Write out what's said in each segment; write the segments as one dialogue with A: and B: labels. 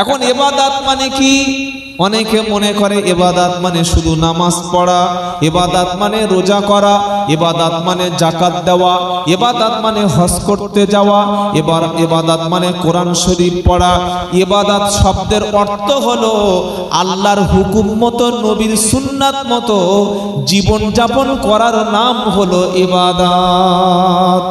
A: এখন ইবাদত মানে কি? অনেকে মনে করে ইবাদত মানে শুধু নামাজ পড়া, ইবাদত মানে রোজা করা, ইবাদত মানে যাকাত দেওয়া, ইবাদত মানে হজ করতে যাওয়া, ইবাদত মানে কোরআন শরীফ পড়া। ইবাদত শব্দের অর্থ হলো আল্লাহর হুকুম মতো, নবীর সুন্নাত মতো জীবন যাপন করার নাম হলো ইবাদত।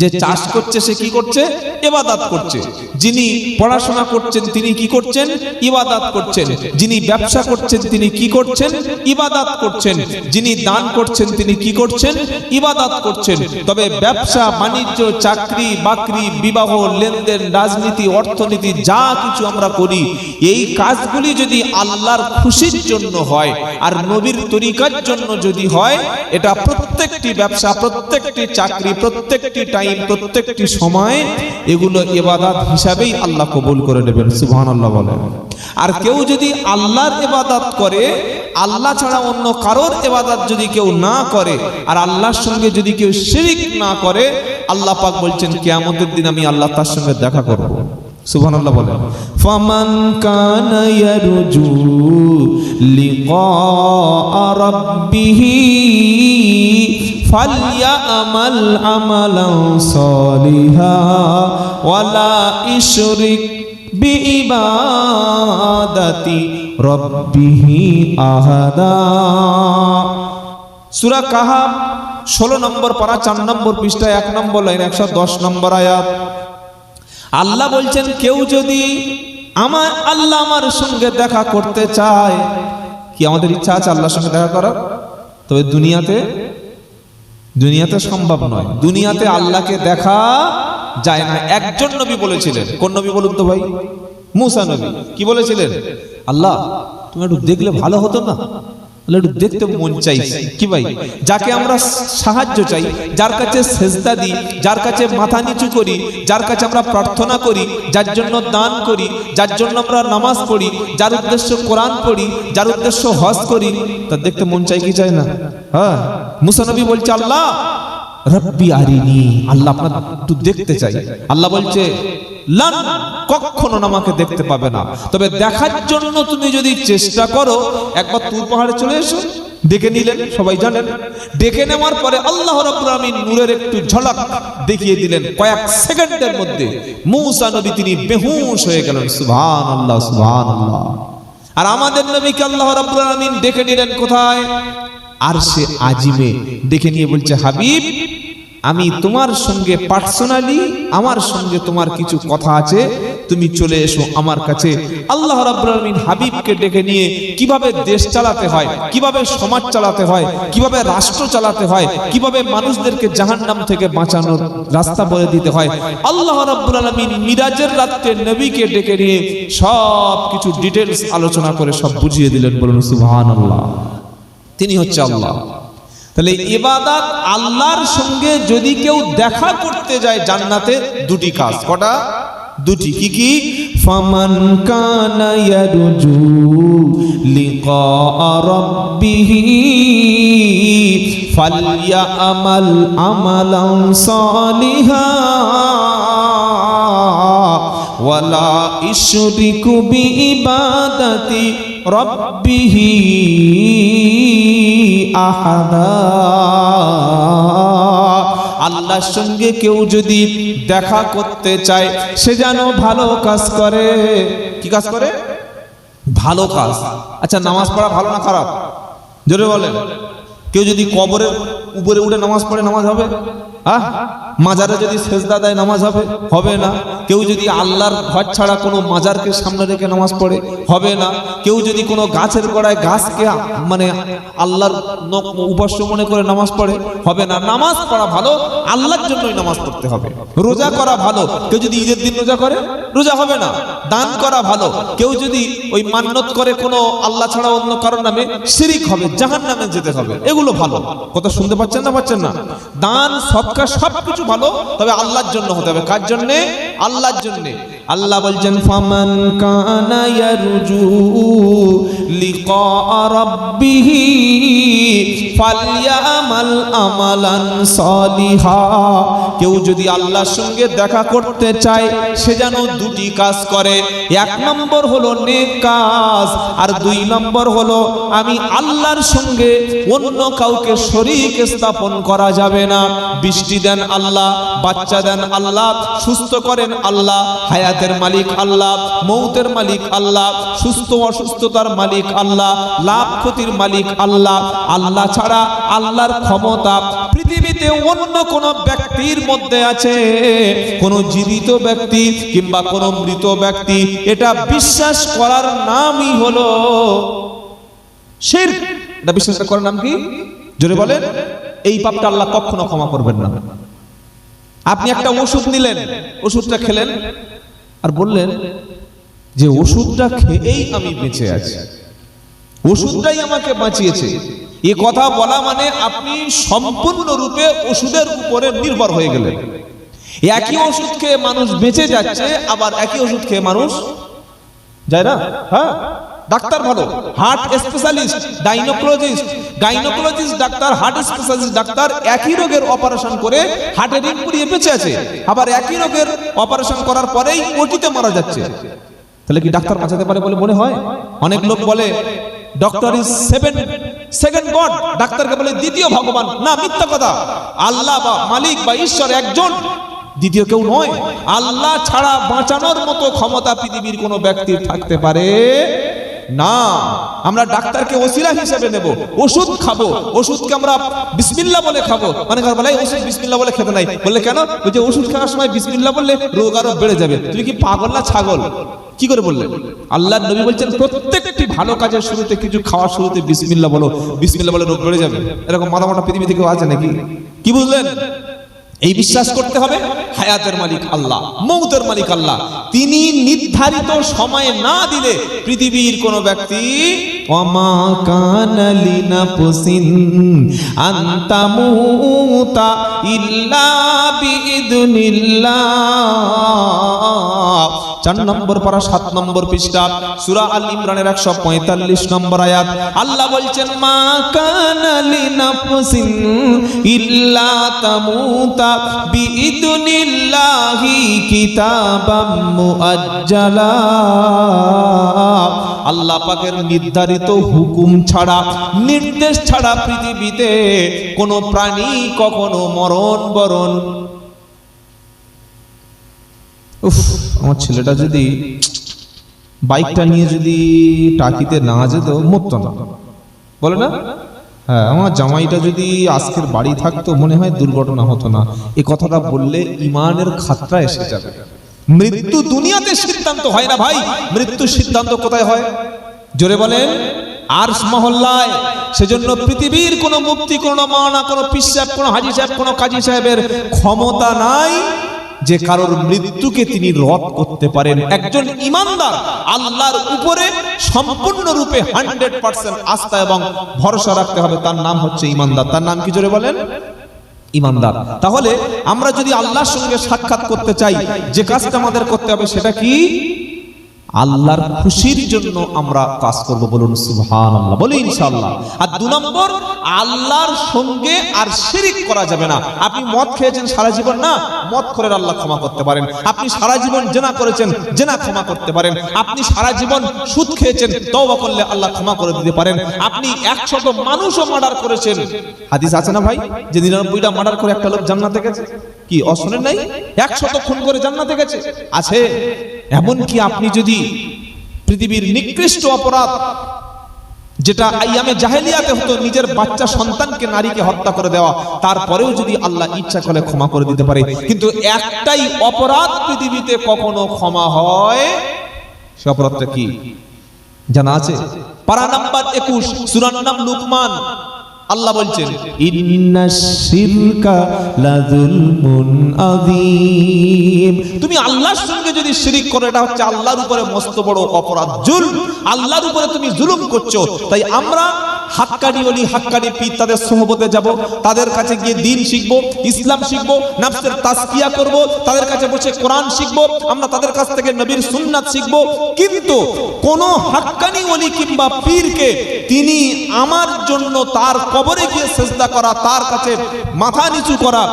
A: যে চাষ করছে সে কি করছে? ইবাদত করছে। যিনি পড়াশোনা করছেন তিনি কি করছেন? ইবাদত করছেন। যিনি ব্যবসা করছেন তিনি কি করছেন? ইবাদত করছেন। যিনি দান করছেন তিনি কি করছেন? ইবাদত করছেন। তবে ব্যবসা বাণিজ্য, চাকরি বাকরি, বিবাহ, লেনদেন, রাজনীতি, অর্থনীতি যা কিছু আমরা করি, এই কাজগুলি যদি আল্লাহর খুশির জন্য হয় আর নবীর তরিকার জন্য যদি হয়, এটা প্রত্যেকটি ব্যবসা, প্রত্যেকটি চাকরি, প্রত্যেকটি টাইম, প্রত্যেকটি সময় এগুলো ইবাদত হিসাবেই আল্লাহ কবুল করে নেবেন। সুবহানাল্লাহ বলেন। আর কেউ যদি আল্লাহর ইবাদত করে, আল্লাহ ছাড়া অন্য কারোর ইবাদত যদি কেউ না করে, আর আল্লাহর সঙ্গে যদি কেউ শিরক না করে, আল্লাহ পাক বলছেন কিয়ামতের দিন আমি আল্লাহ তার সঙ্গে দেখা করব। সুবহানাল্লাহ বলেন। ফামান কানা ইয়ারজু লিকা রাব্বিহি ফালইয়ামাল আমালান সালিহা ওয়ালা ইশরিক বিইবাদাতি রাব্বিহি আহাদা। সূরা কাহাফ 16 নম্বর পারা 4 নম্বর পৃষ্ঠা 1 নম্বর লাইন 110 নম্বর আয়াত। আল্লাহ বলছেন কেউ যদি আমার সঙ্গে দেখা করতে চায়, কি আমাদের ইচ্ছা আছে আল্লাহর সঙ্গে দেখা করার? তবে দুনিয়াতে সম্ভব নয়। দুনিয়াতে আল্লাহকে দেখা যায় না। একজন নবী বলেছিলেন, কোন নবী বলুন তো ভাই? মুসা নবী। কি বলেছিলেন? আল্লাহ তুমি একটু দেখলে ভালো হতো না? একটু দেখতে মন চাইছে। কি ভাই? যাকে আমরা সাহায্য চাই, যার কাছে সেজদা দিই, যার কাছে মাথা নিচু করি, যার কাছে আমরা প্রার্থনা করি, যার জন্য দান করি, যার জন্য আমরা নামাজ পড়ি, যার উদ্দেশ্য কোরআন পড়ি, যার উদ্দেশ্য হজ করি, তার দেখতে মন চাই কি চাই না? হ্যাঁ। মুসা নবী বলছে আল্লাহ রব্বি আরিনি, আল্লাহ আপনার একটু দেখতে চাই। আল্লাহ বলছে লান, কখনো আমাকে দেখতে পাবে না। তবে দেখার জন্য তুমি যদি চেষ্টা করো, একবার তুর পাহাড়ে চলে এসো। ডেকে নিলেন, সবাই জানেন। ডেকে নেওয়ার পরে আল্লাহ রাব্বুল আমিন নূরের একটু ঝলক দেখিয়ে দিলেন। কয়েক সেকেন্ডের মধ্যে মুসা নবী তিনি বেহুশ হয়ে গেলেন। সুবহানাল্লাহ, সুবহানাল্লাহ। আর আমাদের নবীকে আল্লাহ রাব্বুল আমিন ডেকে নিলেন কোথায়? আরশে আজিমে ডেকে নিয়ে বলছে হাবিব, আমি তোমার সঙ্গে পার্সোনালি, আমার সঙ্গে তোমার কিছু কথা আছে, তুমি চলে এসো আমার কাছে। আল্লাহ রাব্বুল আমিন হাবিবকে ডেকে নিয়ে কিভাবে দেশ চালাতে হয়, কিভাবে সমাজ চালাতে হয়, কিভাবে রাষ্ট্র চালাতে হয়, কিভাবে মানুষদেরকে জাহান্নাম থেকে বাঁচানোর রাস্তা বলে দিতে হয়, আল্লাহ রাব্বুল আমিন মিরাজের রাতে নবীকে ডেকে নিয়ে সব কিছু ডিটেইলস আলোচনা করে সব বুঝিয়ে দিলেন। বলুন সুবহানাল্লাহ। তিনি হচ্ছে আল্লাহ। তাহলে ইবাদত, আল্লাহর সঙ্গে যদি কেউ দেখা করতে যায় জান্নাতে, দুটি কাজ। কটা? দুটি। কি কি? ফামান কানা ইয়ারজু লিকা রাব্বিহি ফালইয়ামাল আমালান সালিহা ওয়ালা ইশরিকু বিইবাদাতি রাব্বিহি আহাদা। আল্লাহর সঙ্গে কেউ যদি দেখা করতে চায়, সে যেন ভালো কাজ করে। কি কাজ করে? ভালো কাজ। আচ্ছা, নামাজ পড়া ভালো না খারাপ? জোরে বলেন। কেউ যদি কবরের উপরে উঠে নামাজ পড়ে, নামাজ হবে? হ্যাঁ। মাজারে যদি সেজদা দেয়, নামাজ হবে? হবে না। কেউ যদি আল্লাহর ঘর ছাড়া কোনো মাজারকে সামনে রেখে নামাজ পড়ে, হবে না। কেউ যদি কোনো গাছের গোড়ায় গাছকে মানে আল্লাহর উপাস্য মনে করে নামাজ পড়ে, হবে না। নামাজ পড়া ভালো, আল্লাহর জন্যই নামাজ পড়তে হবে। রোজা করা ভালো, কেউ যদি ঈদের দিন রোজা করে, রোজা হবে না। দান করা ভালো, কেউ যদি ওই মান্নত করে কোনো আল্লাহ ছাড়া অন্য কারোর নামে, শিরিক হবে, জাহান্নামে যেতে হবে। এগুলো ভালো। কথা শুনতে পাচ্ছেন না? পাচ্ছেন না? দান, সদকা সবকিছু ভালো, তবে আল্লাহর জন্য হতে হবে। কার জন্যে? আল্লাহর জন্যে। আল্লাহ বলছেন ফামান কানা ইয়ারজু লিকা রাব্বিহি ফালইয়ামাল আমালান সালিহা। কেউ যদি আল্লাহর সঙ্গে দেখা করতে চায় সে যেন দুটি কাজ করে, এক নম্বর হলো নেক কাজ, আর দুই নম্বর হলো আমি আল্লাহর সঙ্গে অন্য কাউকে শরীক স্থাপন করা যাবে না। বৃষ্টি দেন আল্লাহ, বাচ্চা দেন আল্লাহ, সুস্থ করেন আল্লাহ, হায়াতের মালিক আল্লাহ, মৌতের মালিক আল্লাহ, সুস্থ অসুস্থতার মালিক আল্লাহ, লাভ ক্ষতির মালিক আল্লাহ। আল্লাহ ছাড়া আল্লাহর ক্ষমতা পৃথিবীতে অন্য কোন ব্যক্তির মধ্যে আছে? কোন জীবিত ব্যক্তি কিংবা কোন মৃত ব্যক্তি, এটা বিশ্বাস করার নামই হলো শিরক। এটা বিশ্বাস করার নাম কি? জোরে বলেন। এই পাপটা আল্লাহ কখনো ক্ষমা করবেন না। আপনি একটা ওষুধ নিলেন, ওষুধটা খেলেন আর বললেন যে ওষুধটা খেয়েই আমি বেঁচে আছি, ওষুধটাই আমাকে বাঁচিয়েছে। এ কথা বলা মানে আপনি সম্পূর্ণরূপে ওষুধের উপরে নির্ভর হয়ে গেলেন। একই ওষুধ খেয়ে মানুষ বেঁচে যাচ্ছে, আবার একই ওষুধ খেয়ে মানুষ যায় না। হ্যাঁ, ডাক্তার ভালো, heart specialist, gynaecologist doctor, heart specialist doctor একই রোগের অপারেশন করে হার্টের রিং পুড়িয়ে বেঁচে আছে, আবার একই রোগের অপারেশন করার পরেই ওটিতে মারা যাচ্ছে। তাহলে কি ডাক্তার বাঁচাতে পারে বলে মনে হয়? অনেক লোক বলে ডক্টর ইজ সেকেন্ড গড, ডাক্তারকে বলে দ্বিতীয় ভগবান। না, মিথ্যা কথা। আল্লাহ বা মালিক বা ঈশ্বর একজন, দ্বিতীয় কেউ নয়। আল্লাহ ছাড়া বাঁচানোর মতো ক্ষমতা পৃথিবীর কোনো ব্যক্তির থাকতে পারে না। আমরা ডাক্তারকে ওসিলা হিসেবে নেব, ওষুধ খাবো, ওষুধকে আমরা বিসমিল্লাহ বলে খাবো। মানে বলে ওষুধ বিসমিল্লাহ বলে খেতে নাই, বললে কেন? বলছে ওষুধ খাওয়ার সময় বিসমিল্লাহ বললে রোগ আরো বেড়ে যাবে। তুমি কি পাগল না ছাগল? কি করে বললেন? আল্লাহর নবী বলছেন প্রত্যেকটি ভালো কাজের শুরুতে, কিছু খাওয়ার শুরুতে বিসমিল্লাহ বলো, বিসমিল্লাহ বলে রোগ বেড়ে যাবে। এরকম মাথা মোটা পৃথিবী থেকে আছে নাকি? কি বুঝলেন? এই বিশ্বাস করতে হবে হায়াতের মালিক আল্লাহ, মৌতের মালিক আল্লাহ। তিনি নির্ধারিত সময়ে না দিলে পৃথিবীর কোন ব্যক্তি ওয়ামা কানা লিনাফসিন আন তামুতা ইল্লা বিইذনিল্লাহ। 4 নম্বর পারা 7 নম্বর পৃষ্ঠা সূরা আল ইমরানের 145 নম্বর আয়াত। আল্লাহ বলছেন মা কানা লিনাফসিন ইল্লা তামুতা বিইذনিল্লাহি কিতাবাম মুআজ্জালা। আল্লাহ পাকের নির্ধারিত হুকুম ছাড়া, নির্দেশ ছাড়া পৃথিবীতে কোন প্রাণী কখনো মরণ বরণ। আমার ছেলেটা যদি বাইকটা নিয়ে যদি টাকিতে না যেত মরতো না, বলে না? হ্যাঁ, আমার জামাইটা যদি আজকের বাড়ি থাকতো মনে হয় দুর্ঘটনা হতো না। এই কথাটা বললে ইমানের খাতরা এসে যাবে। মৃত্যু দুনিয়াতে সিদ্ধান্ত হয় না ভাই, মৃত্যু সিদ্ধান্ত কোথায় হয়? জোরে বলেন। আরশ মহল্লায়। সেজন্য পৃথিবীর কোন মুফতি, কোন মাওলানা, কোন পীর সাহেব, কোন হাজী সাহেব, কোন কাজী সাহেবের ক্ষমতা নাই যে কারোর মৃত্যুকে তিনি রদ করতে পারেন। একজন ইমানদার আল্লাহর উপরে সম্পূর্ণরূপে 100% আস্থা এবং ভরসা রাখতে হবে, তার নাম হচ্ছে ইমানদার। তার নাম কি জোরে বলেন? ইমানদার। তাহলে আমরা যদি আল্লাহর সঙ্গে সাক্ষাৎ করতে চাই, যে কাজটা আমাদের করতে হবে সেটা কি? আল্লাহর খুশির জন্য আমরা কাজ করব। বলুন সুবহানাল্লাহ, বলি ইনশাআল্লাহ। আর 2 নম্বর, আল্লাহর সঙ্গে আর শিরিক করা যাবে না। আপনি মদ খেয়েছেন সারা জীবন, না, মদ খোরের আল্লাহ ক্ষমা করতে পারেন। আপনি সারা জীবন জেনা করেছেন, জেনা ক্ষমা করতে পারেন। আপনি সারা জীবন সুদ খেয়েছেন, তওবা করলে আল্লাহ ক্ষমা করে দিতে পারেন। আপনি 100 মানুষও মার্ডার করেছেন, হাদিস আছে না ভাই, যে 99টা মার্ডার করে একটা লোক জান্নাতে গেছে? কি অশোনেন নাই? 100 খুন করে জান্নাতে গেছে, আছে। এমন কি আপনি যদি পৃথিবীর নিকৃষ্ট অপরাধ, যেটা আইয়ামে জাহেলিয়াতে হতো, নিজের বাচ্চা সন্তানকে, নারীকে হত্যা করে দেওয়া, তারপরেও যদি আল্লাহ ইচ্ছা করে ক্ষমা করে দিতে পারে। কিন্তু একটাই অপরাধ পৃথিবীতে কখনো ক্ষমা হয়, সে অপরাধটা কি জানা আছে? পারা নাম্বার 21, সূরার নাম লুকমান। আল্লাহ বলছেন ইন্নাশ শিরকা লাযুলমুন আযীম। তুমি আল্লাহর সঙ্গে যদি শিরিক করো, এটা হচ্ছে আল্লাহর উপরে মস্ত বড় অপরাধ, জুলম। আল্লাহর উপরে তুমি জুলুম করছো। তাই আমরা হাক্কানি ওলি হাক্কানি পীর তাদের সোহবতে যাব, তাদের কাছে গিয়ে দ্বীন শিখব, ইসলাম শিখব, নফসের তাজকিয়া করব, তাদের কাছে বসে কোরআন শিখব, আমরা তাদের কাছ থেকে নবীর সুন্নাত শিখব। কিন্তু কোন হাক্কানি ওলি কিংবা পীরকে তিনি আমার জন্য তার কবরে গিয়ে সিজদা করা, তার কাছে মাথা নিচু করা,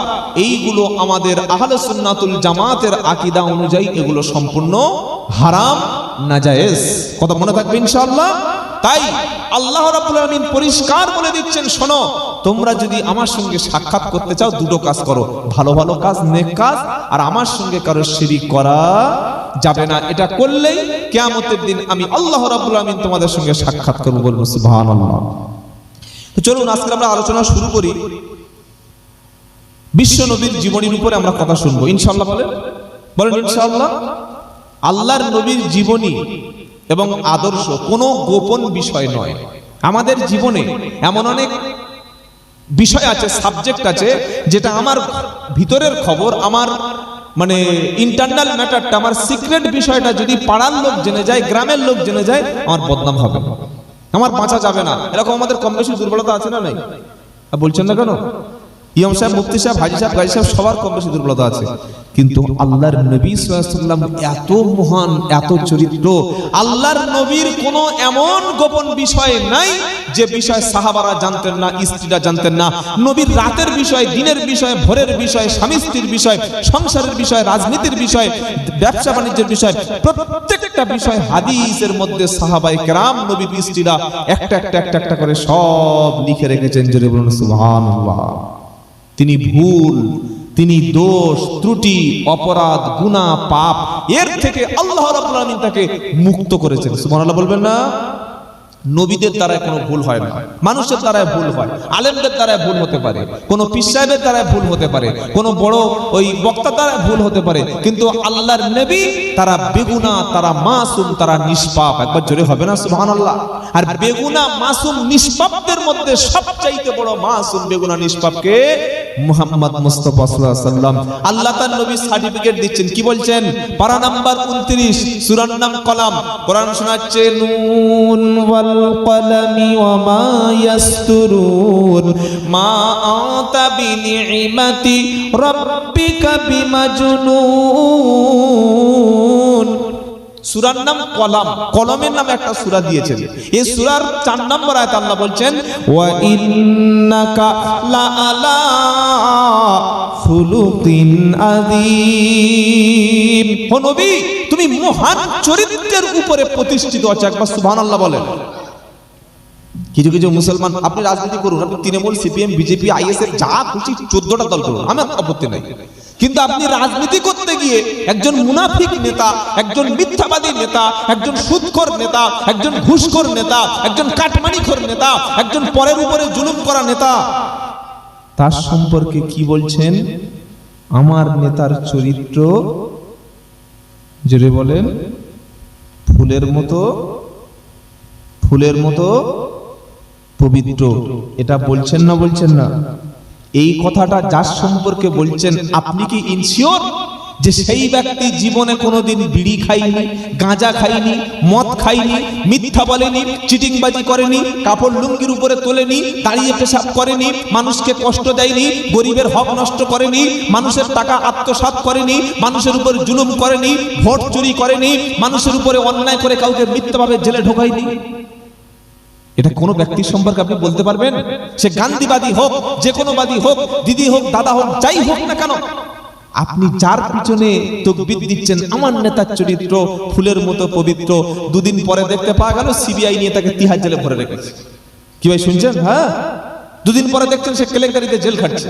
A: এইগুলো আমাদের আহলে সুন্নাতুল জামাতের আকীদা অনুযায়ী এগুলো সম্পূর্ণ হারাম, নাজায়েজ। কথা মনে থাকবে ইনশাআল্লাহ। তাই আল্লাহ রাব্বুল আলামিন পরিষ্কার বলে দিচ্ছেন, শোনো, তোমরা যদি আমার সঙ্গে সাক্ষাৎ করতে চাও দুটো কাজ করো, ভালো ভালো কাজ, নেক কাজ, আর আমার সঙ্গে কারো শিরিক করা যাবে না। এটা করলেই কিয়ামতের দিন আমি আল্লাহ রাব্বুল আলামিন তোমাদের সঙ্গে সাক্ষাৎ করব। বলবো সুবহানাল্লাহ। তো চলুন আজকে আমরা আলোচনা শুরু করি। বিশ্ব নবীর জীবনীর উপরে আমরা কথা শুনবো ইনশাআল্লাহ। বলেন ইনশাআল্লাহ। আল্লাহর নবীর জীবনী এবং আদর্শ কোনো গোপন বিষয় নয়। আমাদের জীবনে এমন অনেক বিষয় আছে, সাবজেক্ট আছে, যেটা আমার ভিতরের খবর, আমার মানে ইন্টারনাল ম্যাটারটা, আমার সিক্রেট বিষয়টা যদি পাড়ার লোক জেনে যায়, গ্রামের লোক জেনে যায়, আমার বদনাম হবে, আমার বাঁচা যাবে না। এরকম আমাদের কম বেশি দুর্বলতা আছে না নাই? বলছেন না কেন? ইমাম সাহেব, মুফতি সাহেব, হাজী সাহেব, গাজী সাহেব সবার কম বেশি দুর্বলতা আছে। কিন্তু আল্লাহর নবী সাল্লাল্লাহু আলাইহি ওয়াসাল্লাম এত মহান, এত চরিত্র, আল্লাহর নবীর কোনো এমন গোপন বিষয় নাই যে বিষয় সাহাবারা জানতেন না, স্ত্রীরা জানতেন না। নবীর রাতের বিষয়, দিনের বিষয়, ভোরের বিষয়, স্বামী স্ত্রীর বিষয়, সংসারের বিষয়, রাজনীতির বিষয়, ব্যবসা বাণিজ্যের বিষয়, প্রত্যেকটা বিষয় হাদিসের মধ্যে সাহাবায়ে কেরাম, নবীর স্ত্রীরা একটা একটা করে সব লিখে রেখেছেন। জোরে বলুন সুবহানাল্লাহ। তিনি ভুল, তিনি দোষ, ত্রুটি, অপরাধ, গুনাহ, পাপ, এর থেকে আল্লাহ রাব্বুল আলামিন তাকে মুক্ত করেছেন। সুবহানাল্লাহ বলবেন না? নবীদের দ্বারা কোনো ভুল হয় না, মানুষের দ্বারা ভুল হয়, আলেমদের দ্বারা ভুল হতে পারে, কোন পীর সাহেবের দ্বারা ভুল হতে পারে, কোন বড় ওই বক্তার দ্বারা ভুল হতে পারে, কিন্তু আল্লাহর নবী তারা বেগুনাহ, তারা মাসুম, তারা নিষ্পাপ। একবার জোরে হবে না সুবহানাল্লাহ? আর বেগুনাহ, মাসুম, নিষ্পাপদের মধ্যে সবচাইতে বড় মাসুম, বেগুনাহ, নিষ্পাপকে মুহাম্মদ মুস্তাফা সাল্লাল্লাহু আলাইহি ওয়াসাল্লাম। আল্লাহ তার নবী সার্টিফিকেট দিচ্ছেন, কি বলছেন? পারা নাম্বার 29, সূরার নাম কলাম, কোরআন শোনাচ্ছে, নুন ওয়াল কলামি ওয়া মা ইয়াসতুরুন মা আতা বিনি'মাতি রাব্বিকা বিমাজনুন। সূরার নাম কলাম, কলমের নাম একটা সূরা দিয়েছেন। এই সূরার 4 নম্বর আয়াতে আল্লাহ বলছেন, ওয়া ইন্নাকা লা আলা খুলুকিন আযীম। ও নবী, তুমি মহান চরিত্রের উপরে প্রতিষ্ঠিত আছো। একবার সুবহানাল্লাহ বলেন। কিছু কিছু মুসলমান, আপনি রাজনীতি করুন, আপনি তৃণমূল, সিপিএম, বিজেপি, আইএসএফ, যা খুশি 14টা দল করুন, আমার আপত্তি নাই, কিন্তু আপনি রাজনীতি করতে গিয়ে একজন মুনাফিক নেতা, একজন মিথ্যাবাদী নেতা, একজন সুদখোর নেতা, একজন ঘুষখোর নেতা, একজন কাটমানিখোর নেতা, একজন পরের উপরে জুলুম করা নেতা, তার সম্পর্কে কি বলছেন? আমার নেতার চরিত্র, জোরে বলেন, ফুলের মতো পবিত্র। এটা বলছেন না? বলছেন না? এই কথাটা যার সম্পর্কে বলছেন, আপনি কি ইনসিওর যে সেই ব্যক্তি জীবনে কোনোদিন বিড়ি খায়নি, গাঁজা খায়নি, মদ খায়নি, মিথ্যা বলেনি, চিটিংবাজি করেনি, কাপড় লুঙ্গির উপরে তোলেনি, দাঁড়িয়ে পেশাব করেনি, মানুষকে কষ্ট দেয়নি, গরিবের হক নষ্ট করেনি, মানুষের টাকা আত্মসাৎ করেনি, মানুষের উপর জুলুম করেনি, ভোট চুরি করেনি, মানুষের উপরে অন্যায় করে কাউকে মিথ্যাভাবে জেলে ঢোকায়নি? এটা কোন ব্যক্তির সম্পর্কে আপনি বলতে পারবেন? সে গান্ধীবাদী হোক, যে কোনো বাদী হোক, দিদি হোক, দাদা হোক, যাই হোক না কেন, আপনি যার পিছনে তাকবীর দিচ্ছেন, আমার নেতার চরিত্র ফুলের মতো পবিত্র, দুদিন পরে দেখতে পাওয়া গেল সিবিআই নিয়ে তাকে তিহার জেলে ভরে রেখেছে। কি ভাই শুনছেন? হ্যাঁ, দুদিন পরে দেখছেন সে কেলেঙ্কারিতে জেল খাটছে।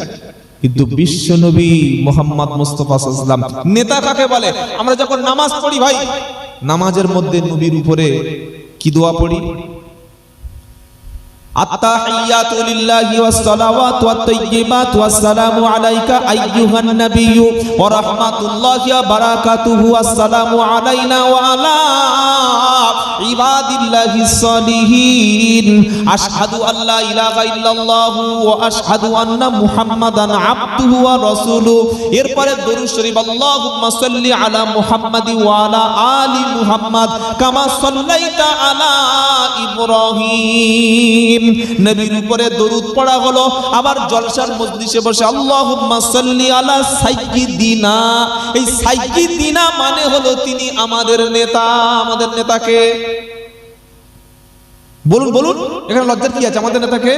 A: কিন্তু বিশ্ব নবী মুহাম্মদ মুস্তাফা সাল্লাল্লাহু আলাইহি ওয়াসাল্লাম, নেতা কাকে বলে? আমরা যখন নামাজ পড়ি ভাই, নামাজের মধ্যে নবীর উপরে কি দোয়া পড়ি? আত্তাহিয়াতু লিল্লাহি ওয়াস সালাওয়াতু ওয়াত তাইয়্যিবাতু ওয়াস সালামু আলাইকা আইয়ুহান নাবিয়্যু ওয়া রাহমাতুল্লাহি ওয়া বারাকাতুহু ওয়াস সালামু আলাইনা ওয়া আলা ইবাদিল ইবাদিল্লাহিস সালিহিন আশহাদু আল্লা ইলাহা ইল্লাল্লাহু ওয়া আশহাদু আন্না মুহাম্মাদান আবদুহু ওয়া রাসূলুহু। এরপরে দরুদ শরীফ আল্লাহুম্মা সাল্লি আলা মুহাম্মাদি ওয়া আলা আলি মুহাম্মাদ কামা সাল্লাইতা আলা ইব্রাহিম। নবীর উপরে দরুদ পড়া হলো। আবার জলসার মজলিসে বসে আল্লাহুম্মা সাল্লি আলা সাইয়্যিদিনা, এই সাইয়্যিদিনা মানে হলো তিনি আমাদের নেতা। আমাদের নেতাকে বলুন বলুন, এখানে লজ্জার কি আছে? আমাদের নেতাকে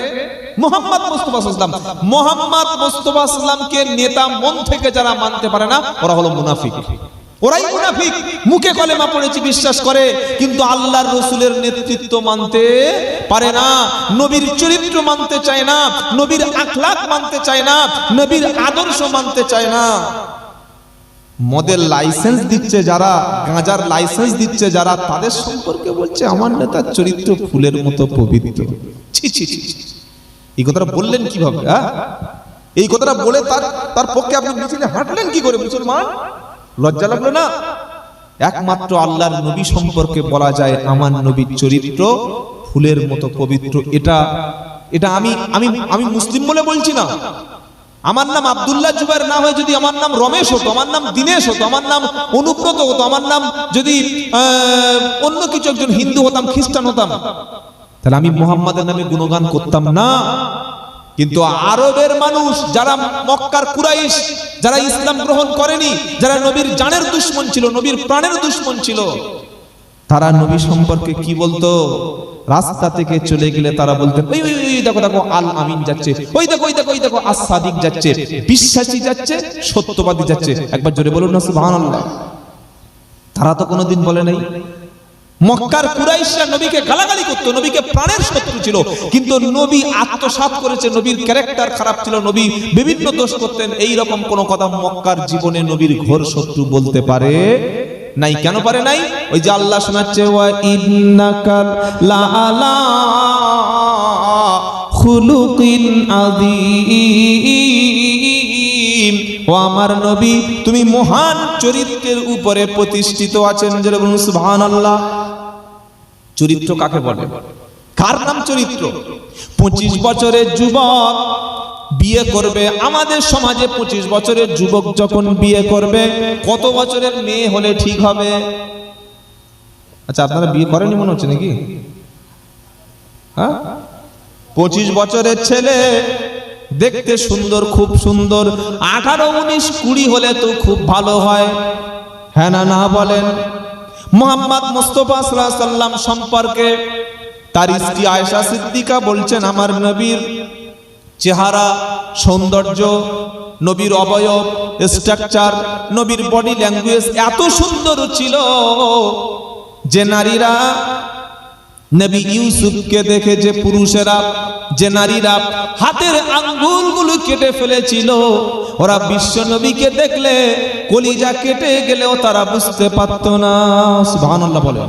A: মুহাম্মদ মুস্তাফা সাল্লাল্লাহু আলাইহি ওয়াসাল্লাম। মুহাম্মদ মুস্তাফা সাল্লাল্লাহু আলাইহি ওয়াসাল্লামকে নেতা মন থেকে যারা মানতে পারে না, ওরা হলো মুনাফিক। ওরাই মুনাফিক। মুখে কলেমা পড়েছি, বিশ্বাস করে, কিন্তু আল্লাহর রাসূলের নেতৃত্ব মানতে পারে না, নবীর চরিত্র মানতে চায় না, নবীর আখলাক মানতে চায় না, নবীর আদর্শ মানতে চায় না। মদের লাইসেন্স দিচ্ছে যারা, গাঁজার লাইসেন্স দিচ্ছে যারা, তাদের সম্পর্কে বলছে আমার নেতার চরিত্র ফুলের মতো পবিত্র। ছি ছি ছি, এই কথাটা বললেন কিভাবে? এই কথাটা বলে তার পক্ষে আপনি মিছিলে হাঁটলেন কি করে? মুসলমান, লজ্জা লাগলো না? একমাত্র আল্লাহর নবী সম্পর্কে বলা যায় আমার নবীর চরিত্র ফুলের মতো পবিত্র। এটা আমি মুসলিম বলে বলছি না। আমার নাম আব্দুল্লাহ জুবাইর না হয়ে যদি আমার নাম রমেশ হতো, আমার নাম দিনেশ হতো, আমার নাম অনুব্রত হতো, আমার নাম যদি অন্য কিছু একজন হিন্দু হতাম, খ্রিস্টান হতাম, তাহলে আমি মুহাম্মাদের নামে গুণগান করতাম না। কিন্তু আরবের মানুষ যারা মক্কার কুরাইশ, যারা ইসলাম গ্রহণ করেনি, যারা নবীর জানের দুশমন ছিল, নবীর প্রাণের দুশমন ছিল, তারা নবী সম্পর্কে কি বলতো? রাস্তা থেকে চলে গেলে তারা বলতেন ওই ওই ওই দেখো দেখো আল আমিন যাচ্ছে, ওই দেখো ওই দেখো ওই দেখো আস সাদিক যাচ্ছে, বিশ্বাসী যাচ্ছে, সত্যবাদী যাচ্ছে। একবার জোরে বলুন না সুবহানাল্লাহ। তারা তো কোনোদিন বলে নাই। মক্কার কুরাইশরা নবীকে গালাগালি করতো, নবীকে প্রাণের শত্রু ছিল, কিন্তু নবী আত্মসাৎ করেছে, নবীর ক্যারেক্টার খারাপ ছিল, নবী বিভিন্ন দোষ করতেন। এই রকম কোন কথা মক্কার জীবনে নবীর ঘোর শত্রু বলতে পারে নাই। কেন পারে নাই? ওই যে আল্লাহ শোনাচ্ছে ওয়া ইন্নাকা লাআলা খুলুকিন আযীম, ও আমার নবী তুমি মহান চরিত্রের উপরে প্রতিষ্ঠিত আছেন। যারা বলুন সুবহানাল্লাহ। চরিত্র কাকে বলে? কার নাম চরিত্র? 25 বছরের যুবক বিয়ে করবে। আমাদের সমাজে 25 বছরের যুবক যখন বিয়ে করবে, কত বছরের মেয়ে হলে ঠিক হবে? আচ্ছা, আপনারা বিয়ে করেননি মনে হচ্ছে নাকি? হ্যাঁ, 25 বছরের ছেলে দেখতে সুন্দর, খুব সুন্দর। 18, 19, 20 হলে তো খুব ভালো হয়। হ্যাঁ না না বলেন? মুহাম্মদ মুস্তাফা সাল্লাল্লাহু আলাইহি ওয়াসাল্লাম সম্পর্কে তার স্ত্রী আয়েশা সিদ্দিকা বলছেন আমার নবীর চেহারা, সৌন্দর্য, নবীর অবয়ব, স্ট্রাকচার, নবীর বডি ল্যাঙ্গুয়েজ এত সুন্দর ছিল যে নারীরা নবী ইউসুফকে দেখে, যে পুরুষেরা, যে নারীরা হাতের আঙ্গুলগুলো কেটে ফেলেছিল, ওরা বিশ্ব নবীকে দেখলে কলিজা কেটে গেলেও তারা বুঝতে পারত না। সুবহানাল্লাহ বলে।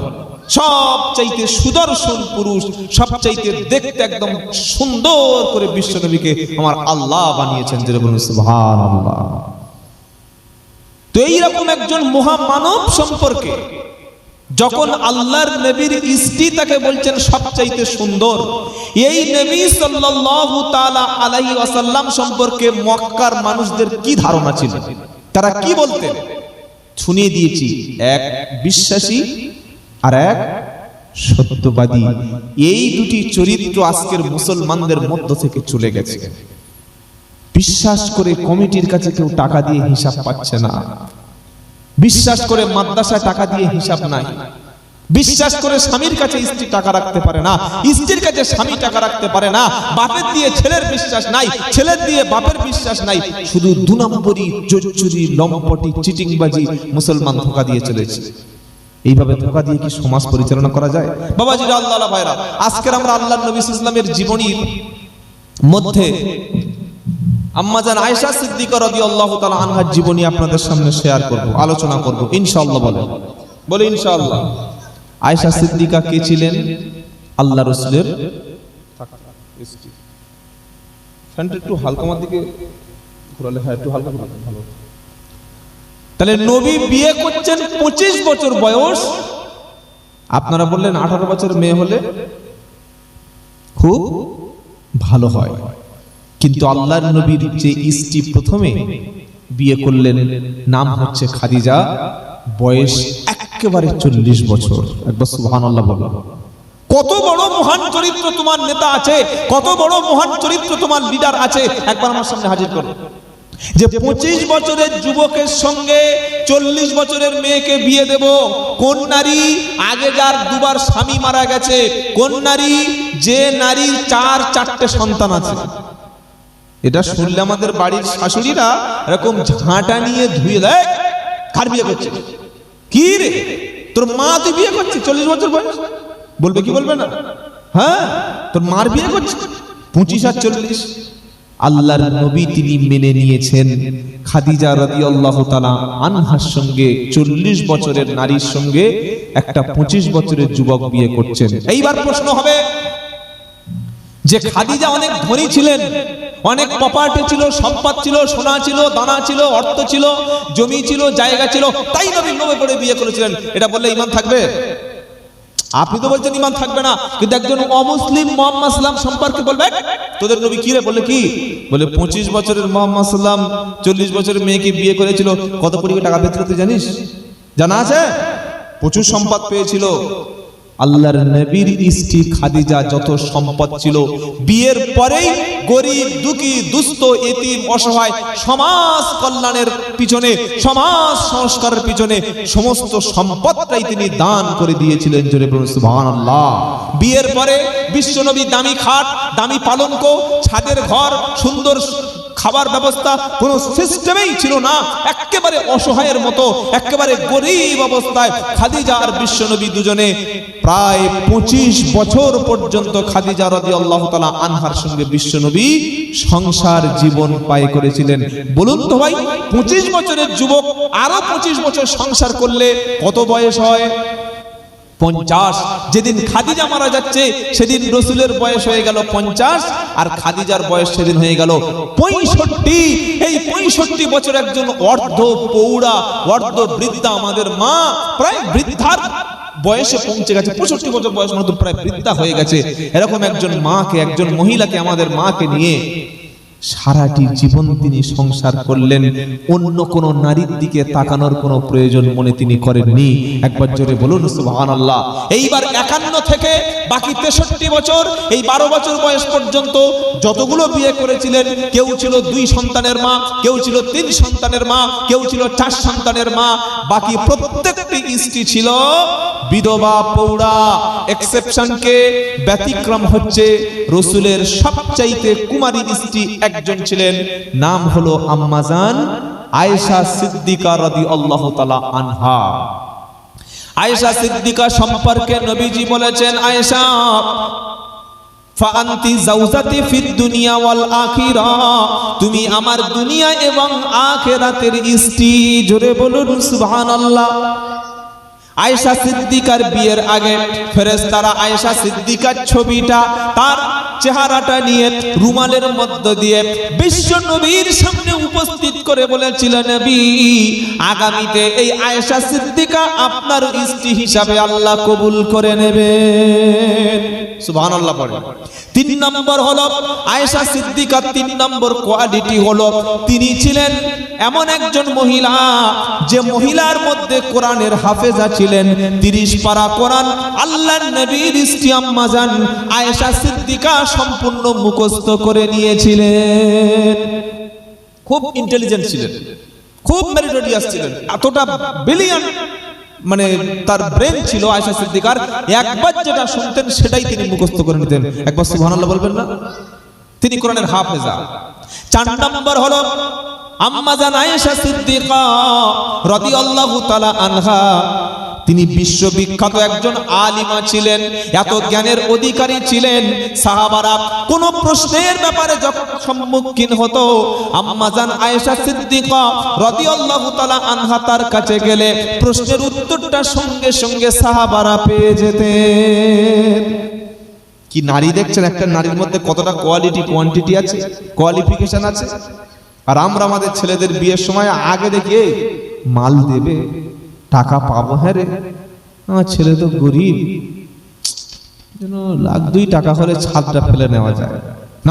A: সবচাইতে সুদর্শন পুরুষ, সবচাইতে দেখতে একদম সুন্দর করে বিশ্ব নবীকে আমার আল্লাহ বানিয়েছেন। যে বলুন সুবহানাল্লাহ। তো এইরকম একজন মহামানব সম্পর্কে যখন আল্লাহর নবীর স্ত্রী তাকে বলছেন সবচাইতে সুন্দর, এই নবী সাল্লাল্লাহু তাআলা আলাইহি ওয়াসাল্লাম সম্পর্কে মক্কার মানুষদের কি ধারণা ছিল, তারা কি বলতেন শুনিয়ে দিয়েছি। এক বিশ্বাসী আর এক সত্যবাদী। এই দুটি চরিত্র আজকের মুসলমানদের মধ্য থেকে চলে গেছে। বিশ্বাস করে কমিটির কাছে কেউ টাকা দিয়ে হিসাব পাচ্ছে না, বিশ্বাস করে মাদ্রাসায় টাকা দিয়ে হিসাব নাই, বিশ্বাস করে স্বামীর কাছে স্ত্রী টাকা রাখতে পারে না, স্ত্রীর কাছে স্বামী টাকা রাখতে পারে না, বাপের দিয়ে ছেলের বিশ্বাস নাই, ছেলের দিয়ে বাপের বিশ্বাস নাই। শুধু 2 নম্বরই চুরি, লম্পটি, চিটিংবাজি মুসলমান ধোঁকা দিয়ে চলেছে। এইভাবে ধোঁকা দিয়ে কি সমাজ পরিচালনা করা যায়? বাবাজিরা, আল্লাহ ভাইরা, আজকের আমরা আল্লাহর নবী সাল্লাল্লাহু আলাইহি ওয়াসাল্লামের জীবনীর মধ্যে আম্মাজান আয়েশা সিদ্দিকা রাদিয়াল্লাহু তাআলা আনহার জীবনী আপনাদের সামনে শেয়ার করব, আলোচনা করব ইনশাআল্লাহ। বলে ইনশাআল্লাহ। আয়েশা সিদ্দিকা কে ছিলেন? আল্লাহ রাসূলের স্ত্রী। ফ্যানটা একটু হালকা মার দিকে ঘোরালে, হ্যাঁ একটু হালকা ঘোরালে ভালো। তাহলে নবী বিয়ে করছেন 25 বছর বয়স, আপনারা বললেন 18 বছর মেয়ে হলে খুব ভালো হয়, কিন্তু আল্লাহর নবীর যে স্ত্রী প্রথমে বিয়ে করলেন নাম হচ্ছে খাদিজা, বয়স একেবারে 40 বছর। একবার সুবহানাল্লাহ বলো। কত বড় মহান চরিত্র তোমার নেতা আছে, কত বড় মহান চরিত্র তোমার লিডার আছে, একবার আমার সামনে হাজির করো। যে 25 বছরের যুবকের সঙ্গে 40 বছরের মেয়েকে বিয়ে দেব। কোন নারী? আগে যার দুবার স্বামী মারা গেছে। কোন নারী? যে নারীর 4-4টে সন্তান আছে। এটা শুনলে আমাদের বাড়ির শাশুড়িরা এরকম ঝাঁটা নিয়ে ধুয়ে দেয়, কার বিয়ে করছে? কি রে তোর মা, তুই বিয়ে করছিস 40 বছর বয়স? বলবে কি বলবে না? হ্যাঁ, তোর মার বিয়ে করছিস 25 আর 40। আল্লাহর নবী তিনি মেনে নিয়েছেন খাদিজা রাদিয়াল্লাহু তাআলা আনহার সঙ্গে 40 বছরের নারীর সঙ্গে একটা 25 বছরের যুবক বিয়ে করছেন। এইবার প্রশ্ন হবে যে খাদিজা অনেক ধনী ছিলেন, অনেক প্রপার্টি ছিল, সম্পদ ছিল, সোনা ছিল, দানা ছিল, অর্থ ছিল, জমি ছিল, জায়গা ছিল, তাই নবীর লোভে পড়ে বিয়ে করেছিলেন। এটা বললে ঈমান থাকবে? আপনি তো বলছেন ঈমান থাকবে না, কিন্তু একজন অমুসলিম মুহাম্মদ সাল্লাল্লাহু সম্পর্কে বলবে তোদের নবী কি রে? বলে কি? বলে 25 বছরের মুহাম্মদ সাল্লাল্লাহু 40 বছরের মেয়েকে বিয়ে করেছিল। কত কোটি টাকা পেয়েছিল তুই জানিস? জানা আছে? প্রচুর সম্পদ পেয়েছিল। আল্লাহর নবীর স্ত্রী খাদিজা যত সম্পদ ছিল, বিয়ের পরেই গরিব, দুঃখী, দুস্থ, এতিম, অসহায় সমাজ কল্যাণের পিছনে, সমাজ সংস্কারের পিছনে সমস্ত সম্পদটাই তিনি দান করে দিয়েছিলেন। জোরে বলুন সুবহানাল্লাহ। বিয়ের পরে বিশ্বনবী দামি খাট, দামি পালঙ্ক, ছাদের ঘর, সুন্দর খাবার ব্যবস্থা কোন সিস্টেমেই ছিল না। একেবারে অসহায়ের মতো, একেবারে গরিব অবস্থায় খাদিজা আর বিশ্বনবী দুজনে প্রায় 25 বছর পর্যন্ত খাদিজা রাদিয়াল্লাহু তাআলা আনহার সঙ্গে বিশ্বনবী সংসার জীবন পায় করেছিলেন। বলুন তো ভাই, 25 বছরের যুবক আরো 25 বছর সংসার করলে কত বয়স হয়? 50। যেদিন খাদিজা মারা যাচ্ছে সেদিন রাসূলের বয়স হয়ে গেল 50, আর খাদিজার বয়স সেদিন হয়ে গেল 65। এই 65 বছর একজন অর্ধ পৌড়া, অর্ধ বৃদ্ধা আমাদের মা প্রায় বৃদ্ধার বয়সে পৌঁছে গেছে। 65 বছর বয়স মানে প্রায় বৃদ্ধা হয়ে গেছে। এরকম একজন মাকে, একজন মহিলাকে, আমাদের মাকে নিয়ে সারাটি জীবন তিনি সংসার করলেন। অন্য কোন নারীর দিকে তাকানোর কোনো প্রয়োজন মনে তিনি করেননি। একবার জোরে বলুন সুবহানাল্লাহ। এইবার 51 থেকে বাকি 63 বছর, এই 12 বছর বয়স পর্যন্ত যতগুলো বিয়ে করেছিলেন, কেউ ছিল 2 সন্তানের মা, কেউ ছিল 3 সন্তানের মা, কেউ ছিল 4 সন্তানের মা। বাকি প্রত্যেকটি স্ত্রী ছিল বিধবা, পৌড়া। এক্সেপশনকে ব্যতিক্রম হচ্ছে রাসূলের সবচাইতে কুমারী স্ত্রী একজন ছিলেন, নাম হলো আম্মা জান আয়েশা সিদ্দিকা রাদিয়াল্লাহু তাআলা আনহা। আয়েশা সিদ্দিকা সম্পর্কে নবীজি বলেছেন, আয়েশা ফাআনতি জাওজাতি ফিদ দুনিয়া ওয়াল আখিরা, তুমি আমার দুনিয়া এবং আখিরাতের স্ত্রী। জোরে বলুন সুবহানাল্লাহ। আয়েশা সিদ্দিকার বিয়ের আগে ফেরেশতারা আয়েশা সিদ্দিকার ছবিটা, তার চেহারাটা নিয়ে রুমালের মধ্য দিয়ে বিশ্ব নবীর সামনে উপস্থিত করে বলেছিলেন, নবী আগামীতে এই আয়েশা সিদ্দিকা আপনার স্ত্রী হিসাবে আল্লাহ কবুল করে নেবেন। সুবহানাল্লাহ পড়ে। 3 নম্বর হলো আয়েশা সিদ্দিকা, 3 নম্বর কোয়ালিটি হলো তিনি ছিলেন এমন একজন মহিলা যে মহিলার মধ্যে কোরআনের হাফেজা ছিলেন। 30 পারা কোরআন আল্লাহর নবীর স্ত্রী আম্মা জান আয়েশা সিদ্দিকা সম্পূর্ণ মুখস্থ করে নিয়েছিলেন। খুব ইন্টেলিজেন্ট ছিলেন, খুব মেরিটোরিয়াস ছিলেন, এতটা ব্রিলিয়ান্ট মানে তার ব্রেন ছিল আয়েশা সিদ্দিকার। একবার যেটা শুনতেন সেটাই তিনি মুখস্থ করে নিতেন। একবার সুবহানাল্লাহ বলবেন না? তিনি কোরআনের হাফেজা। 4 নম্বর হলো আম্মা জান আয়েশা সিদ্দিকা রাদিয়াল্লাহু তাআলা আনহা, তিনি বিশ্ববিখ্যাত একজন আলিমা ছিলেন, এত জ্ঞানের অধিকারী ছিলেন। সাহাবারা কোন প্রশ্নের ব্যাপারে যখন সম্মুখীন হতো, আম্মা জান আয়েশা সিদ্দিকা রাদিয়াল্লাহু তাআলা আনহা তার কাছে গেলে প্রশ্নের উত্তরটা সঙ্গে সঙ্গে সাহাবারা পেয়ে যেতেন। কি নারী দেখছেন, একটা নারীর মধ্যে কতটা কোয়ালিটি, কোয়ান্টিটি আছে, কোয়ালিফিকেশন আছে। আর আমরা আমাদের ছেলেদের বিয়ের সময় আগে দেখি মাল দেবে, টাকা পাবো, হ্যাঁ রে আমার ছেলে তো গরিব, যেন লাখ 2 টাকা হলে ছাদটা ফেলে নেওয়া যায়।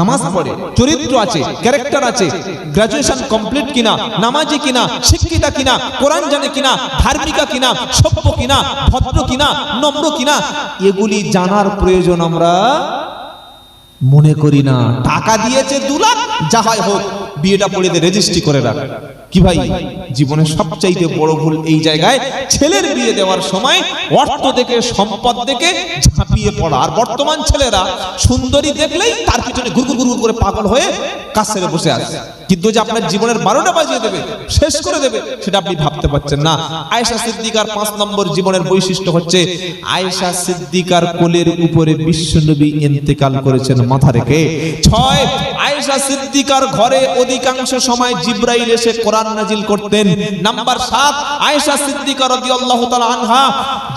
A: নামাজ পড়ে, চরিত্র আছে, ক্যারেক্টার আছে, গ্রাজুয়েশন কমপ্লিট কিনা, নামাজি কিনা, শিক্ষিতা কিনা, কোরআন জানে কিনা, ধার্মিকা কিনা, সভ্য কিনা, ভদ্র কিনা, নম্র কিনা, এগুলি জানার প্রয়োজন আমরা মনে করি না। টাকা দিয়েছে 2 লাখ, যা হয় হোক, বিয়েটা পড়ে দিয়ে রেজিস্ট্রি করে রাখ। কি ভাই, জীবনের সবচাইতে বড় ভুল এই জায়গায়, ছেলের বিয়ে দেওয়ার সময় অর্থ দেখে, সম্পদ দেখে ঝাঁপিয়ে পড়া। আর বর্তমান ছেলেরা সুন্দরী দেখলেই তার পিছনে গুরগুর গুরগুর করে পাগল হয়ে কাজ ছেড়ে বসে আছে, কিন্তু যে আপনার জীবনের 12টা বাজিয়ে দেবে, শেষ করে দেবে, সেটা আপনি ভাবতে পারছেন না। আয়েশা সিদ্দিকার 5 নম্বর জীবনের বৈশিষ্ট্য হচ্ছে, আয়েশা সিদ্দিকার কোলের উপরে বিশ্বনবী ইন্তেকাল করেছেন মাথা রেখে। 6, আয়েশা সিদ্দিকার ঘরে অধিকাংশ সময় জিবরাইল এসে কোরআন নাজিল করতেন। নাম্বার 7, আয়েশা সিদ্দিকা রাদিয়াল্লাহু তাআলা আনহা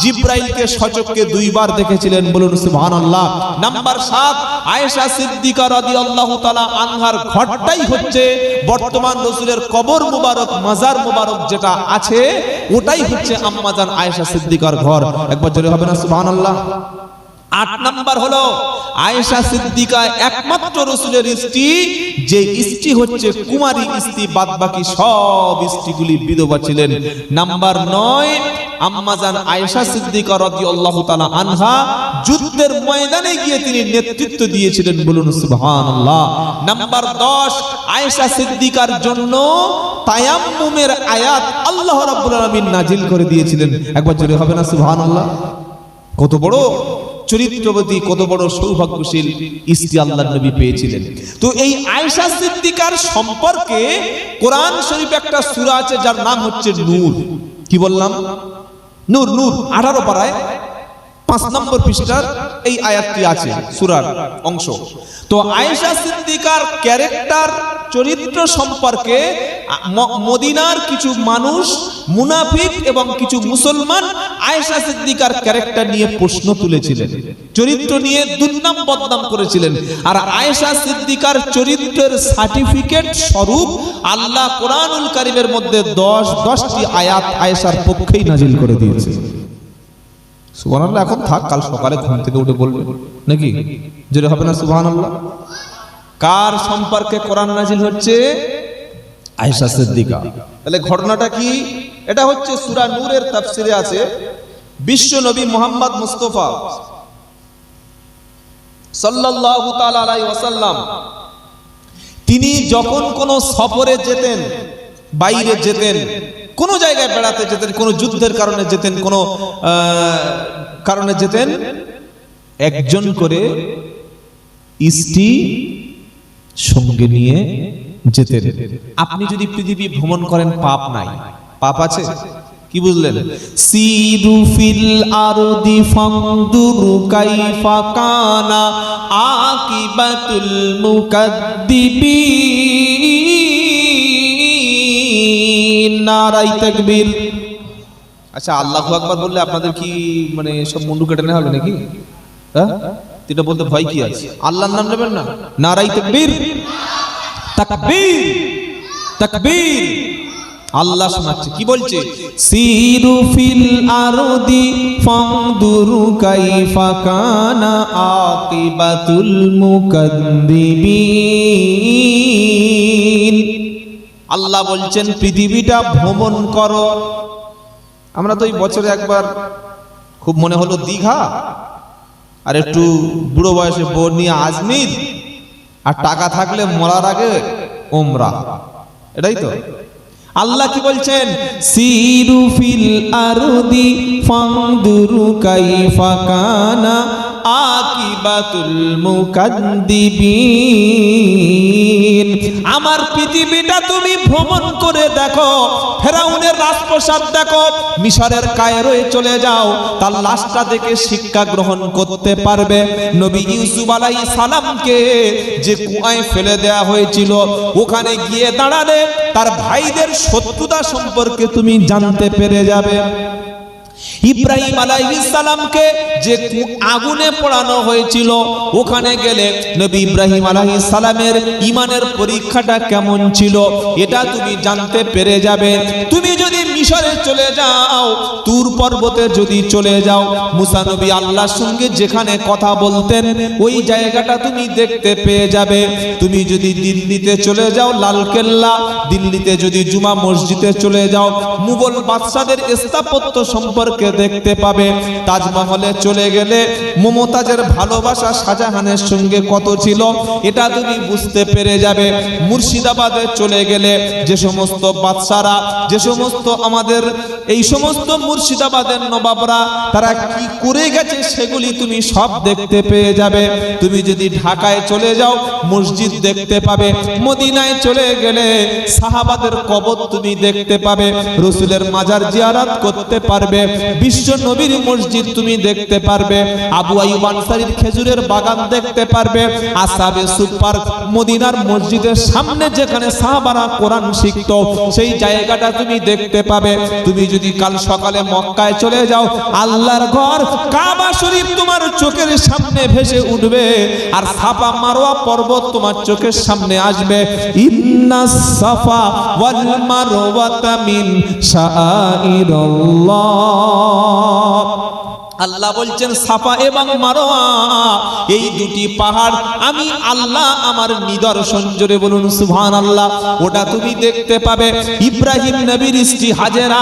A: জিবরাইলকে সচক্ষে 2 বার দেখেছিলেন, বলুন সুবহানাল্লাহ। নাম্বার 7, আয়েশা সিদ্দিকা রাদিয়াল্লাহু তাআলা আনহার ঘরটাই হচ্ছে বর্তমান রাসূলের কবর মুবারক, মাজার মুবারক যেটা আছে, ওটাই হচ্ছে আম্মা জান আয়েশা সিদ্দিকার ঘর। একবার জোরে হবে না সুবহানাল্লাহ। 8 নাম্বার হলো, আয়েশা সিদ্দিকা একমাত্র রাসূলের স্ত্রী, যে স্ত্রী হচ্ছে কুমারী স্ত্রী, বাদ বাকি সব স্ত্রীগুলি বিধবা ছিলেন। নাম্বার 9, আম্মা জান আয়েশা সিদ্দিকা রাদিয়াল্লাহু তাআলা আনহা যুদ্ধের ময়দানে গিয়ে তিনি নেতৃত্ব দিয়েছিলেন, বলুন সুবহানাল্লাহ। নাম্বার 10, আয়েশা সিদ্দিকার জন্য তায়াম্মুমের আয়াত আল্লাহ রাব্বুল আলামিন নাজিল করে দিয়েছিলেন। একবার জোরে হবে না সুবহানাল্লাহ। কত বড় চরিত্রবতী, কত বড় সৌভাগ্যশীল স্ত্রী আল্লাহর নবী পেয়েছিলেন। তো এই আয়েশা সিদ্দিকার সম্পর্কে কোরআন শরীফে একটা সূরা আছে যার নাম হচ্ছে নূর। কি বললাম? নূর। 18 পারায় 5 নম্বর পৃষ্ঠার এই আয়াতটি আছে, সূরার অংশ। তো আয়েশা সিদ্দিকার ক্যারেক্টার, চরিত্র সম্পর্কে মদিনার কিছু মানুষ, মুনাফিক এবং কিছু মুসলমান আয়েশা সিদ্দিকার ক্যারেক্টার নিয়ে প্রশ্ন তুলেছিলেন, চরিত্র নিয়ে দুর্নাম বদনাম করেছিলেন। আর আয়েশা সিদ্দিকার চরিত্রের সার্টিফিকেট স্বরূপ আল্লাহ কোরআনুল কারীমের মধ্যে 10টি আয়াত আয়েশার পক্ষেই নাজিল করে দিয়েছে। সুবহানাল্লাহ। এখন থাক, কাল সকালে ঘুম থেকে উঠে বলবে নাকি, জোরে হবে না সুবহানাল্লাহ। কার সম্পর্কে কোরআন নাজিল হচ্ছে? আয়েশা সিদ্দিকা। তাহলে ঘটনাটা কি? এটা হচ্ছে সূরা নূরের তাফসিরে আছে। বিশ্ব নবী মুহাম্মদ মুস্তাফা সাল্লাল্লাহু তাআলা আলাইহি ওয়াসাল্লাম তিনি যখন কোনো সফরে যেতেন, বাইরে যেতেন, কোন জায়গায় বেড়াতে যেতেন, কোন যুদ্ধের কারণে যেতেন, কোন কারণে যেতেন, একজন করে স্ত্রী সঙ্গে নিয়ে যেতেন। আপনি যদি পৃথিবী ভ্রমণ করেন, পাপ নাই? পাপ আছে? কি বুঝলেন? সিরু ফিল আরদি ফানদুরু কাইফা কানা আকিবাতুল মুকাদ্দিবিন। নারায়ে তাকবীর। আচ্ছা, আল্লাহু আকবার বললে আপনাদের কি মানে সব মুন্ডু কেটে নেওয়া হবে নাকি? হ্যাঁ, এটা বলতে ভয় কি আছে? আল্লাহর নাম নেবেন না? নারায়ে তাকবীর, তাকবীর, তাকবীর। আল্লাহ শোনাচ্ছে, কি বলছে? সিরু ফিল আরদি ফানদুরু কাইফা কানা আকিবাতুল মুকাদ্দিবিন। আল্লাহ বলছেন পৃথিবীটা ভ্রমণ করো। আমরা তো এই বছরে একবার খুব মনে হলো দীঘা, আর একটু বুড়ো বয়সে বউ নিয়ে আজমির, আর টাকা থাকলে মরার আগে ওমরা। এটাই তো আল্লাহ কি বলছেন? সিরু ফিল আরদি ফানদুরু কাইফা কানা আকিবাতুল মুকাদ্দিবিন। আমার পৃথিবীটা তুমি ভ্রমণ করে দেখো, ফেরাউনের রাজপ্রাসাদ দেখো, মিশরের কায়রোয় চলে যাও, তার লাশটা দেখে শিক্ষা গ্রহণ করতে পারবে। নবী ইউসুফ আলাইহিস সালামকে যে কুয়ায় ফেলে দেয়া হয়েছিল, ওখানে গিয়ে দাঁড়ালে তার ভাইদের শত্রুতা সম্পর্কে তুমি জানতে পেরে যাবে। ইব্রাহিম আলাইহিস সালামকে যে আগুনে পোড়ানো হয়েছিল, ওখানে গেলে নবী ইব্রাহিম আলাইহিস সালামের ঈমানের পরীক্ষাটা কেমন ছিল এটা তুমি জানতে পেরে যাবে। তুমি যদি মিশরে চলে যাও, তুর পর্বতে যদি চলে যাও, মুসা নবী আল্লাহর সঙ্গে যেখানে কথা বলতেন ওই জায়গাটা তুমি দেখতে পেয়ে যাবে। তুমি যদি দিল্লিতে চলে যাও লালকেল্লা, দিল্লিতে যদি জুমা মসজিদে চলে যাও মুঘল বাদশাদের স্থাপত্য সম্পর্কে দেখতে পাবে। তাজমহলে চলে গেলে মমতাজের ভালোবাসা শাহজাহানের সঙ্গে কত ছিল এটা তুমি বুঝতে পেরে যাবে। মুর্শিদাবাদে চলে গেলে যে সমস্ত বাদশারা, যে সমস্ত আমাদের এই সমস্ত মুর্শিদাবাদের নবাবরা তারা কি করে গেছে সেগুলি তুমি সব দেখতে পেয়ে যাবে। তুমি যদি ঢাকায় চলে যাও মসজিদ দেখতে পাবে, মদিনায় চলে গেলে সাহাবাদের কবর তুমি দেখতে পাবে, রাসূলের মাজার জিয়ারত করতে পারবে, বিশ্ব নবীর মসজিদ তুমি দেখতে পারবে, আবু আইয়ুব আনসারীর খেজুরের বাগান দেখতে পারবে, আসহাবে সুফার মদিনার মসজিদের সামনে যেখানে সাহাবারা কোরআন শিখতো সেই জায়গাটা তুমি দেখতে পাবে। তুমি যদি কাল সকালে মক্কায় চলে যাও আল্লাহর ঘর কাবা শরীফ তোমার চোখের সামনে ভেসে উঠবে, আর সাফা মারওয়া পর্বত তোমার চোখের সামনে আসবে। ইন্নাস সাফা ওয়াল মারওয়াতা মিন শাআইরিল্লাহ। আল্লাহ বলছেন সাফা এবং মারওয়া এই দুটি পাহাড় আমি আল্লাহ আমার নিদর্শন, জোরে বলুন সুবহানাল্লাহ। ওটা তুমি দেখতে পাবে। ইব্রাহিম নবীর স্ত্রী হাজেরা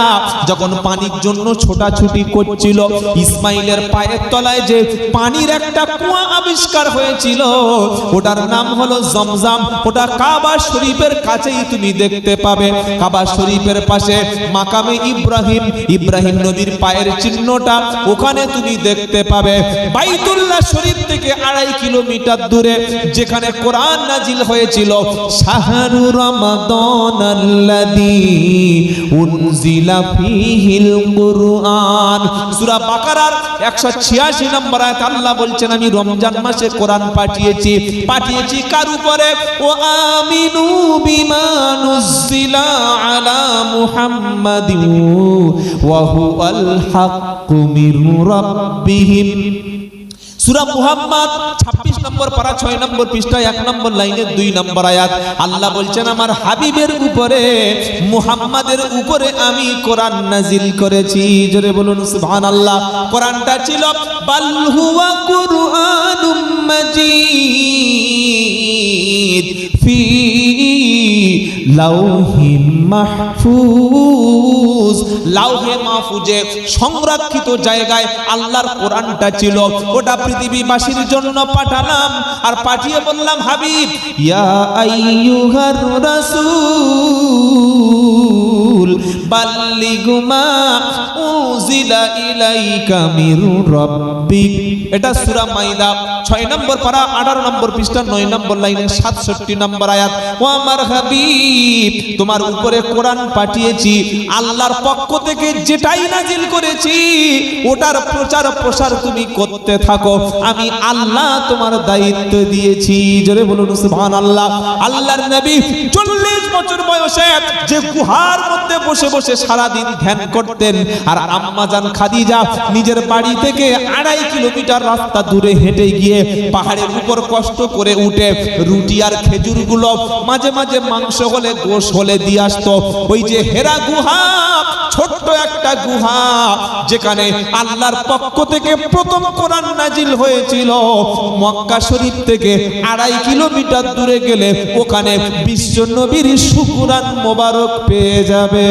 A: যখন পানির জন্য ছোটাছুটি করছিল, ইসমাইলের পায়ের তলায় যে পানির একটা কুয়া আবিষ্কার হয়েছিল ওটার নাম হলো জমজম, ওটা কাবা শরীফের কাছেই তুমি দেখতে পাবে। কাবা শরীফের পাশে মাকামে ইব্রাহিম, ইব্রাহিম নবীর পায়ের চিহ্নটা ওখানে তুমি দেখতে পাবে। বাইতুল্লাহ শরীফ থেকে 2.5 কিলোমিটার দূরে যেখানে কোরআন নাজিল হয়েছিল, শাহরু রমাদানাল্লাযী উনজিলা ফীহিল কুরআন, সূরা বাকারার 186 নম্বর আয়াত আল্লাহ বলছেন আমি রমজান মাসে কোরআন পাঠিয়েছি কার উপরে? ও আমিনু বিমা নুজিলা আলা মুহাম্মাদিন ওয়া হুয়াল হাক্কু মির রাব্বিহিম। সূরা মুহাম্মদ 26 নম্বর পারা 6 নম্বর পৃষ্ঠা 1 নম্বর লাইনে 2 নম্বর আয়াত আল্লাহ বলছেন আমার হাবিবের উপরে মুহাম্মাদের উপরে আমি কোরআন নাজিল করেছি, জোরে বলুন সুবহানাল্লাহ। কোরআনটা ছিল বাল হুয়া কুরআনুম মাজিদ ফি লাউহিম মাহফুজ, লাউহে মাহফুজে সংরক্ষিত জায়গায় আল্লাহর কোরআনটা ছিল। ওটা পৃথিবীবাসীর জন্য পাঠালাম আর পাঠিয়ে বললাম হাবিব ইয়া আইয়ুহার রাসূল বাল্লিগু মা উনজিলা ইলাইকা মির রাব্বিক। এটা সূরা মাইদা 6 নম্বর পারা 18 নম্বর পৃষ্ঠা 9 নম্বর লাইনে 67 নম্বর আয়াত। ও আমার হাবিব তোমার উপরে কোরআন পাঠিয়েছি, আল্লাহর পক্ষ থেকে যেটাই নাজিল করেছি ওটার প্রচার প্রসার তুমি করতে থাকো, আমি আল্লাহ তোমার দায়িত্ব দিয়েছি, জোরে বলুন সুবহানাল্লাহ। আল্লাহর নবী 40 বছর বয়সে যে গুহার মধ্যে বসে বসে সারা দিন ধ্যান করতেন, আর আম্মা জান খাদিজা নিজের বাড়ি থেকে 2.5 কিলোমিটার রাস্তা দূরে হেঁটে গিয়ে পাহাড়ের উপর কষ্ট করে উঠে রুটি আর খেজুরগুলো মাঝে মাঝে মাংস হলে গোশ হলে দিয়ে আসতো। ওই যে হেরা গুহা, ছোট্ট একটা গুহা যেখানে আল্লাহর পক্ষ থেকে প্রথম কোরআন নাজিল হয়েছিল, মক্কা শরীফ থেকে 2.5 কিলোমিটার দূরে গেলে ওখানে বিশ্ব নবীর সুকুরান মোবারক পেয়ে যাবে।